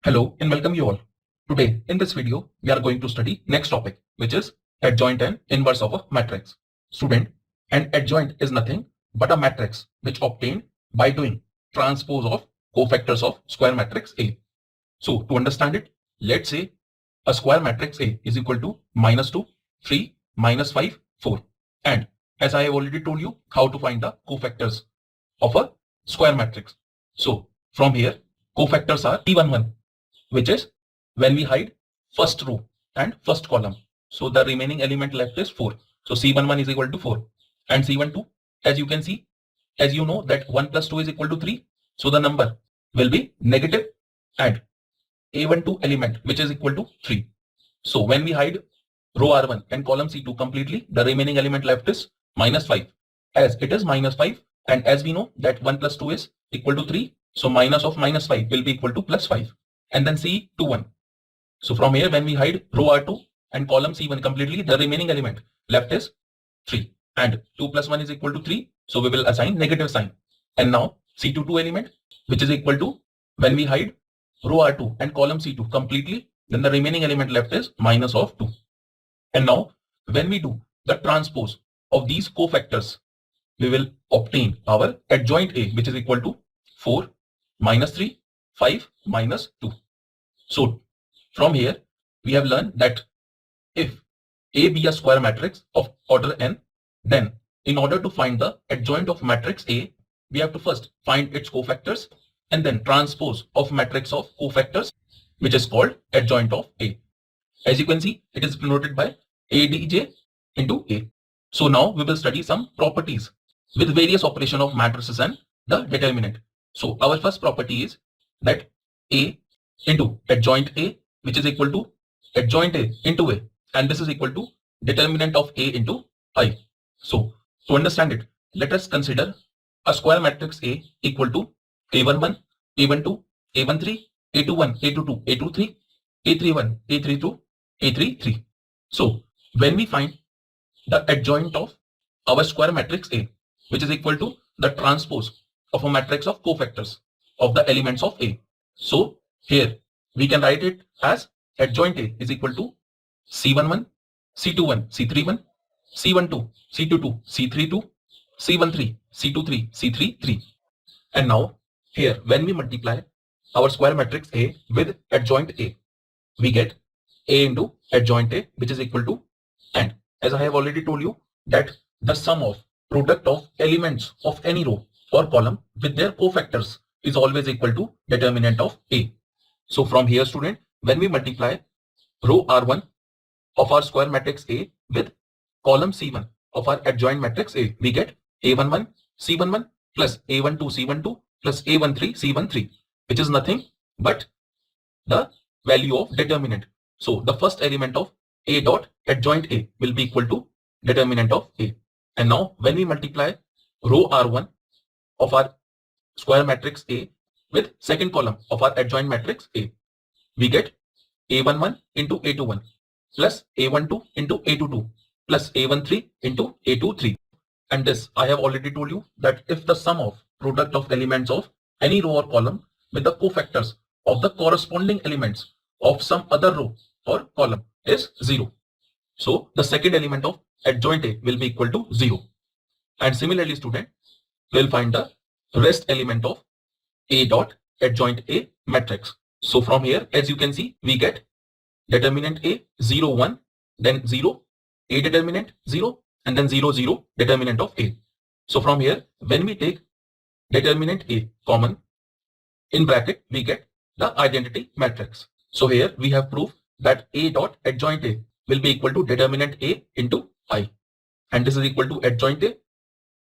Hello and welcome you all. Today in this video we are going to study next topic, which is adjoint and inverse of a matrix. Student, an adjoint is nothing but a matrix which obtained by doing transpose of cofactors of square matrix A. So to understand it, let's say a square matrix A is equal to -2, 3, -5, 4. And as I have already told you how to find the cofactors of a square matrix. So from here cofactors are C11, which is when we hide first row and first column. So the remaining element left is 4. So C11 is equal to 4. And C12, as you can see, as you know that 1 plus 2 is equal to 3. So the number will be negative and A12 element, which is equal to 3. So when we hide row R1 and column C2 completely, the remaining element left is -5. As it is -5, and as we know that 1 plus 2 is equal to 3. So minus of -5 will be equal to +5. And then C21. So from here, when we hide row R2 and column C1 completely, the remaining element left is 3. And 2 plus 1 is equal to 3. So we will assign negative sign. And now C22 element, which is equal to when we hide row R2 and column C2 completely, then the remaining element left is minus of 2. And now when we do the transpose of these cofactors, we will obtain our adjoint A, which is equal to 4, -3, 5, -2. So from here, we have learned that if A be a square matrix of order n, then in order to find the adjoint of matrix A, we have to first find its cofactors and then transpose of matrix of cofactors, which is called adjoint of A. As you can see, it is denoted by ADJ into A. So now we will study some properties with various operation of matrices and the determinant. So our first property is that A into adjoint A, which is equal to adjoint A into A, and this is equal to determinant of A into I. So to understand it, let us consider a square matrix A equal to A11, A12, A13, A21, A22, A23, A31, A32, A33. So when we find the adjoint of our square matrix A, which is equal to the transpose of a matrix of cofactors of the elements of A. So here we can write it as adjoint A is equal to C11, C21, C31, C12, C22, C32, C13, C23, C33. And now here when we multiply our square matrix A with adjoint A, we get A into adjoint A, which is equal to, and as I have already told you that the sum of product of elements of any row or column with their cofactors is always equal to determinant of A. So from here, student, when we multiply row R1 of our square matrix A with column C1 of our adjoint matrix A, we get A11 C11 plus A12 C12 plus A13 C13, which is nothing but the value of determinant. So the first element of A dot adjoint A will be equal to determinant of A. And now when we multiply row R1 of our square matrix A with second column of our adjoint matrix A, we get A11 into A21 plus A12 into A22 plus A13 into A23. And this I have already told you that if the sum of product of elements of any row or column with the cofactors of the corresponding elements of some other row or column is 0. So the second element of adjoint A will be equal to 0. And similarly, student, we will find the rest element of A dot adjoint A matrix. So from here, as you can see, we get determinant A 0, 1, then 0, A determinant 0, and then 0, 0 determinant of A. So from here, when we take determinant A common, in bracket, we get the identity matrix. So here we have proof that A dot adjoint A will be equal to determinant A into I. And this is equal to adjoint A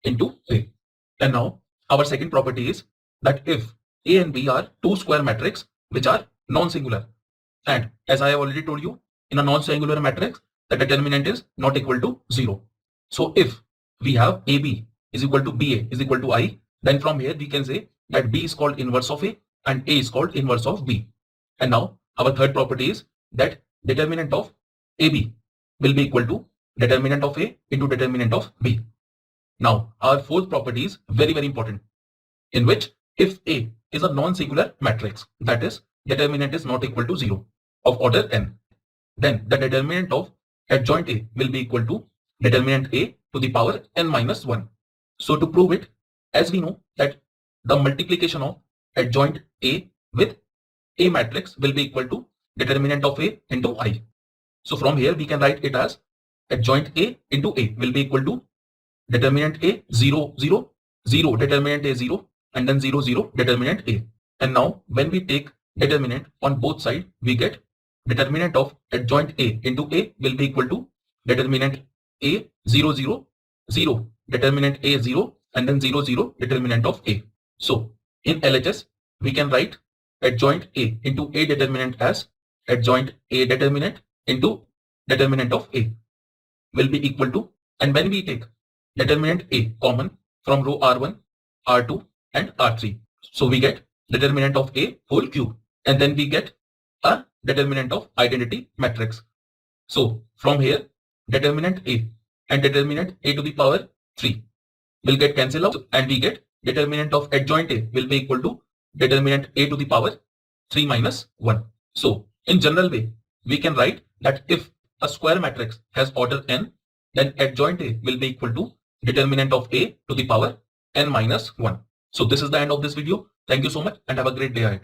into A. And now our second property is that if A and B are two square matrices which are non-singular, and as I have already told you, in a non-singular matrix, the determinant is not equal to 0. So if we have AB is equal to BA is equal to I, then from here we can say that B is called inverse of A and A is called inverse of B. And now our third property is that determinant of AB will be equal to determinant of A into determinant of B. Now our fourth property is very, very important, in which if A is a non-singular matrix, that is determinant is not equal to 0 of order n, then the determinant of adjoint A will be equal to determinant A to the power n minus 1. So to prove it, as we know that the multiplication of adjoint A with A matrix will be equal to determinant of A into I. So from here we can write it as adjoint A into A will be equal to determinant A 0 0 0 determinant A 0 and then 0 0 determinant A. And now when we take determinant on both sides, we get determinant of adjoint A into A will be equal to determinant A 0 0 0 determinant A 0 and then 0 0 determinant of A. So in LHS we can write adjoint A into A determinant as adjoint A determinant into determinant of A will be equal to, and when we take determinant A common from row R1, R2 and R3, so we get determinant of A whole cube, and then we get a determinant of identity matrix. So from here determinant A and determinant A to the power 3 will get cancelled out, and we get determinant of adjoint A will be equal to determinant A to the power 3 minus 1. So in general way we can write that if a square matrix has order n, then adjoint A will be equal to determinant of A to the power n minus 1. So this is the end of this video. Thank you so much and have a great day ahead.